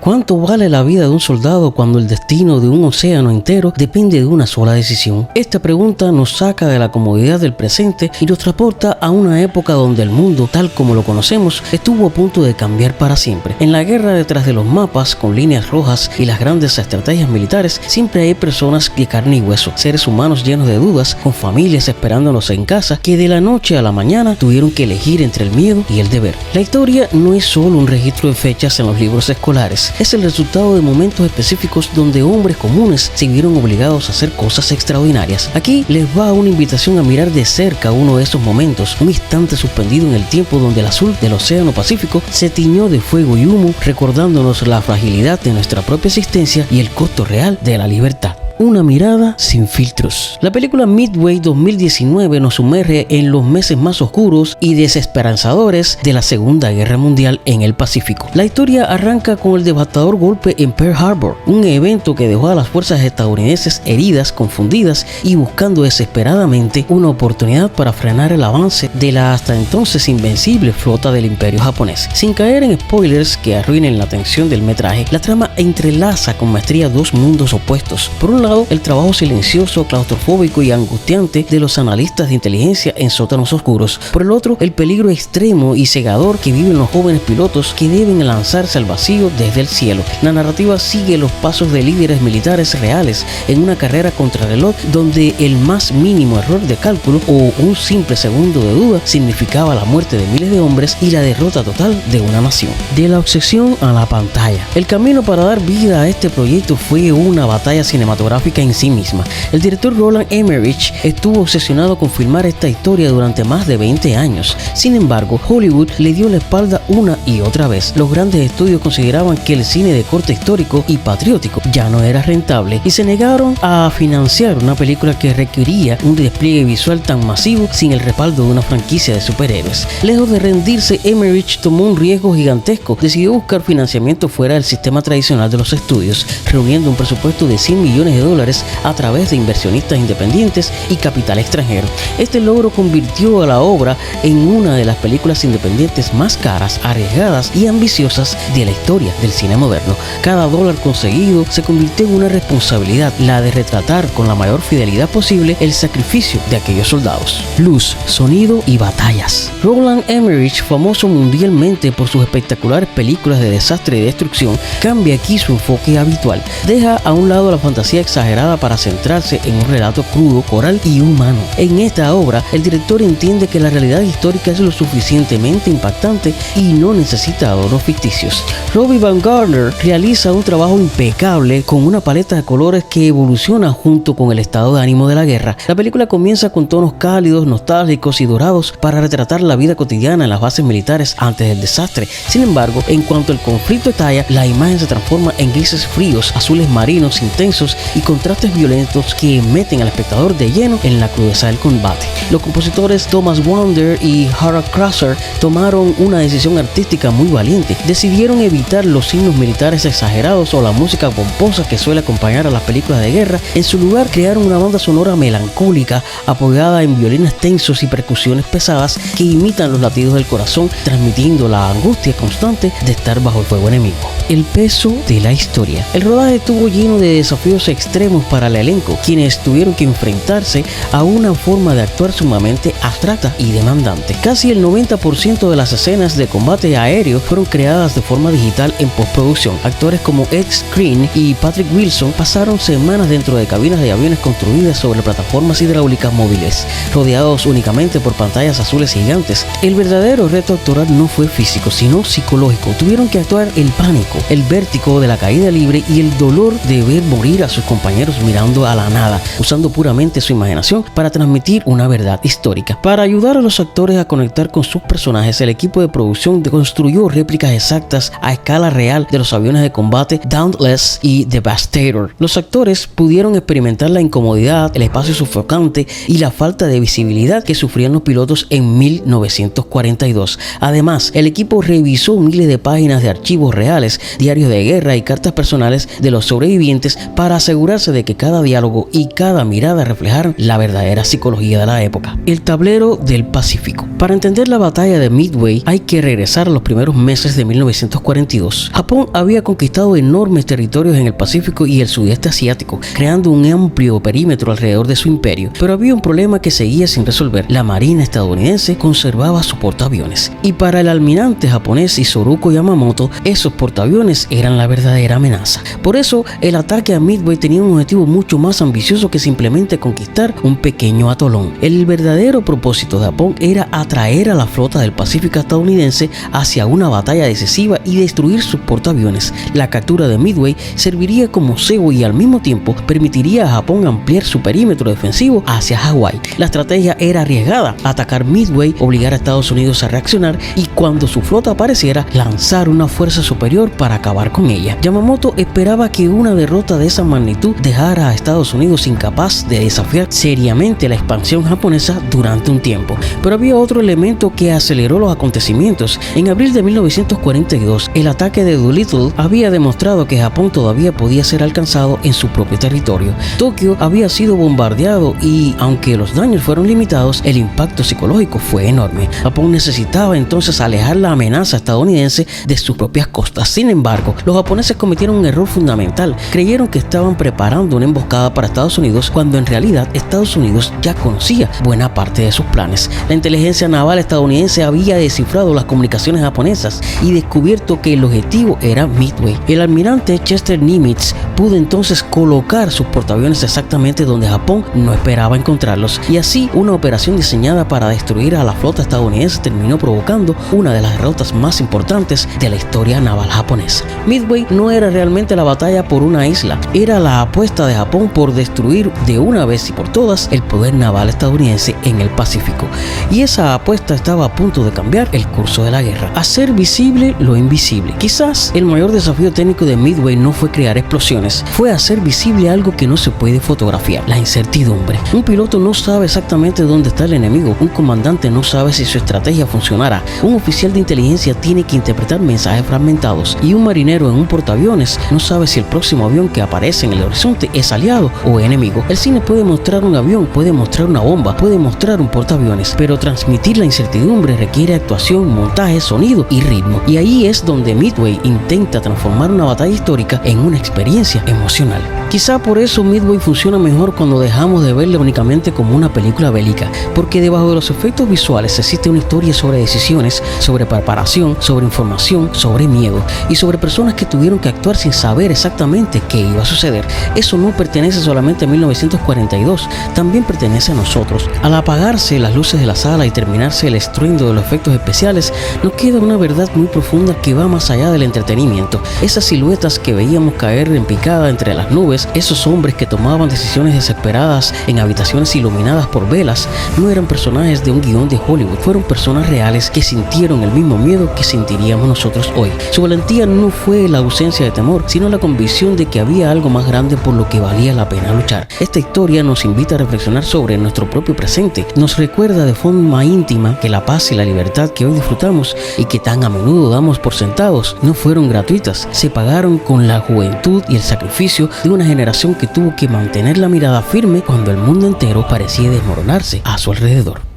¿Cuánto vale la vida de un soldado cuando el destino de un océano entero depende de una sola decisión? Esta pregunta nos saca de la comodidad del presente y nos transporta a una época donde el mundo, tal como lo conocemos, estuvo a punto de cambiar para siempre. En la guerra detrás de los mapas, con líneas rojas y las grandes estrategias militares, siempre hay personas de carne y hueso, seres humanos llenos de dudas, con familias esperándonos en casa, que de la noche a la mañana tuvieron que elegir entre el miedo y el deber. La historia no es solo un registro de fechas en los libros escolares, es el resultado de momentos específicos donde hombres comunes se vieron obligados a hacer cosas extraordinarias. Aquí les va una invitación a mirar de cerca uno de esos momentos, un instante suspendido en el tiempo donde el azul del océano Pacífico se tiñó de fuego y humo, recordándonos la fragilidad de nuestra propia existencia y el costo real de la libertad. Una mirada sin filtros. La película Midway 2019 nos sumerge en los meses más oscuros y desesperanzadores de la Segunda Guerra Mundial en el Pacífico. La historia arranca con el devastador golpe en Pearl Harbor, un evento que dejó a las fuerzas estadounidenses heridas, confundidas y buscando desesperadamente una oportunidad para frenar el avance de la hasta entonces invencible flota del Imperio japonés. Sin caer en spoilers que arruinen la tensión del metraje, la trama entrelaza con maestría dos mundos opuestos. Por un lado, el trabajo silencioso, claustrofóbico y angustiante de los analistas de inteligencia en sótanos oscuros. Por el otro, el peligro extremo y cegador que viven los jóvenes pilotos que deben lanzarse al vacío desde el cielo. La narrativa sigue los pasos de líderes militares reales en una carrera contrarreloj donde el más mínimo error de cálculo o un simple segundo de duda significaba la muerte de miles de hombres y la derrota total de una nación. De la obsesión a la pantalla. El camino para dar vida a este proyecto fue una batalla cinematográfica en sí misma. El director Roland Emmerich estuvo obsesionado con filmar esta historia durante más de 20 años. Sin embargo, Hollywood le dio la espalda una y otra vez. Los grandes estudios consideraban que el cine de corte histórico y patriótico ya no era rentable y se negaron a financiar una película que requería un despliegue visual tan masivo sin el respaldo de una franquicia de superhéroes. Lejos de rendirse, Emmerich tomó un riesgo gigantesco. Decidió buscar financiamiento fuera del sistema tradicional de los estudios, reuniendo un presupuesto de $100 millones a través de inversionistas independientes y capital extranjero. Este logro convirtió a la obra en una de las películas independientes más caras, arriesgadas y ambiciosas de la historia del cine moderno. Cada dólar conseguido se convirtió en una responsabilidad, la de retratar con la mayor fidelidad posible el sacrificio de aquellos soldados. Luz, sonido y batallas. Roland Emmerich, famoso mundialmente por sus espectaculares películas de desastre y destrucción, cambia aquí su enfoque habitual. Deja a un lado la fantasía exagerada para centrarse en un relato crudo, coral y humano. En esta obra, el director entiende que la realidad histórica es lo suficientemente impactante y no necesita adornos ficticios. Robbie Van Gardner realiza un trabajo impecable con una paleta de colores que evoluciona junto con el estado de ánimo de la guerra. La película comienza con tonos cálidos, nostálgicos y dorados para retratar la vida cotidiana en las bases militares antes del desastre. Sin embargo, en cuanto el conflicto estalla, la imagen se transforma en grises fríos, azules marinos intensos y contrastes violentos que meten al espectador de lleno en la crudeza del combate. Los compositores Thomas Wander y Harald Krauser tomaron una decisión artística muy valiente. Decidieron evitar los signos militares exagerados o la música pomposa que suele acompañar a las películas de guerra. En su lugar, crearon una banda sonora melancólica apoyada en violines tensos y percusiones pesadas que imitan los latidos del corazón, transmitiendo la angustia constante de estar bajo el fuego enemigo. El peso de la historia. El rodaje estuvo lleno de desafíos extremos para el elenco, quienes tuvieron que enfrentarse a una forma de actuar sumamente abstracta y demandante. Casi el 90% de las escenas de combate aéreo fueron creadas de forma digital en postproducción. Actores como Ed Skrein y Patrick Wilson pasaron semanas dentro de cabinas de aviones construidas sobre plataformas hidráulicas móviles, rodeados únicamente por pantallas azules gigantes. El verdadero reto actoral no fue físico, sino psicológico. Tuvieron que actuar el pánico, el vértigo de la caída libre y el dolor de ver morir a sus compañeros mirando a la nada, usando puramente su imaginación para transmitir una verdad histórica. Para ayudar a los actores a conectar con sus personajes, el equipo de producción construyó réplicas exactas a escala real de los aviones de combate Dauntless y Devastator. Los actores pudieron experimentar la incomodidad, el espacio sofocante y la falta de visibilidad que sufrían los pilotos en 1942. Además, el equipo revisó miles de páginas de archivos reales, diarios de guerra y cartas personales de los sobrevivientes para asegurar asegurarse de que cada diálogo y cada mirada reflejaran la verdadera psicología de la época. El tablero del Pacífico. Para entender la batalla de Midway hay que regresar a los primeros meses de 1942. Japón había conquistado enormes territorios en el Pacífico y el sudeste asiático, creando un amplio perímetro alrededor de su imperio, pero había un problema que seguía sin resolver. La marina estadounidense conservaba su portaaviones, y para el almirante japonés Isoroku Yamamoto, esos portaaviones eran la verdadera amenaza. Por eso, el ataque a Midway tenía un objetivo mucho más ambicioso que simplemente conquistar un pequeño atolón. El verdadero propósito de Japón era atraer a la flota del Pacífico estadounidense hacia una batalla decisiva y destruir sus portaaviones. La captura de Midway serviría como cebo y al mismo tiempo permitiría a Japón ampliar su perímetro defensivo hacia Hawái. La estrategia era arriesgada: atacar Midway, obligar a Estados Unidos a reaccionar y cuando su flota apareciera, lanzar una fuerza superior para acabar con ella. Yamamoto esperaba que una derrota de esa magnitud dejara a Estados Unidos incapaz de desafiar seriamente la expansión japonesa durante un tiempo. Pero había otro elemento que aceleró los acontecimientos. En abril de 1942, el ataque de Doolittle había demostrado que Japón todavía podía ser alcanzado en su propio territorio. Tokio había sido bombardeado y, aunque los daños fueron limitados, el impacto psicológico fue enorme. Japón necesitaba entonces alejar la amenaza estadounidense de sus propias costas. Sin embargo, los japoneses cometieron un error fundamental. Creyeron que estaban preparando una emboscada para Estados Unidos cuando en realidad Estados Unidos ya conocía buena parte de sus planes. La inteligencia naval estadounidense había descifrado las comunicaciones japonesas y descubierto que el objetivo era Midway. El almirante Chester Nimitz pudo entonces colocar sus portaaviones exactamente donde Japón no esperaba encontrarlos, y así una operación diseñada para destruir a la flota estadounidense terminó provocando una de las derrotas más importantes de la historia naval japonesa. Midway no era realmente la batalla por una isla, era la apuesta de Japón por destruir de una vez y por todas el poder naval estadounidense en el Pacífico, y esa apuesta estaba a punto de cambiar el curso de la guerra, hacer visible lo invisible. Quizás el mayor desafío técnico de Midway no fue crear explosiones, fue hacer visible algo que no se puede fotografiar: la incertidumbre. Un piloto no sabe exactamente dónde está el enemigo, un comandante no sabe si su estrategia funcionará, un oficial de inteligencia tiene que interpretar mensajes fragmentados, y un marinero en un portaaviones no sabe si el próximo avión que aparece en el horizonte es aliado o enemigo. El cine puede mostrar un avión, puede mostrar una bomba, puede mostrar un portaaviones, pero transmitir la incertidumbre requiere actuación, montaje, sonido y ritmo. Y ahí es donde Midway intenta transformar una batalla histórica en una experiencia emocional. Quizá por eso Midway funciona mejor cuando dejamos de verla únicamente como una película bélica, porque debajo de los efectos visuales existe una historia sobre decisiones, sobre preparación, sobre información, sobre miedo y sobre personas que tuvieron que actuar sin saber exactamente qué iba a suceder. Eso no pertenece solamente a 1942, también pertenece a nosotros. Al apagarse las luces de la sala y terminarse el estruendo de los efectos especiales, nos queda una verdad muy profunda que va más allá del entretenimiento. Esas siluetas que veíamos caer en picada entre las nubes, esos hombres que tomaban decisiones desesperadas en habitaciones iluminadas por velas, no eran personajes de un guión de Hollywood, fueron personas reales que sintieron el mismo miedo que sentiríamos nosotros hoy. Su valentía no fue la ausencia de temor, sino la convicción de que había algo más grande por lo que valía la pena luchar. Esta historia nos invita a reflexionar sobre nuestro propio presente, nos recuerda de forma íntima que la paz y la libertad que hoy disfrutamos y que tan a menudo damos por sentados no fueron gratuitas, se pagaron con la juventud y el sacrificio de una generación que tuvo que mantener la mirada firme cuando el mundo entero parecía desmoronarse a su alrededor.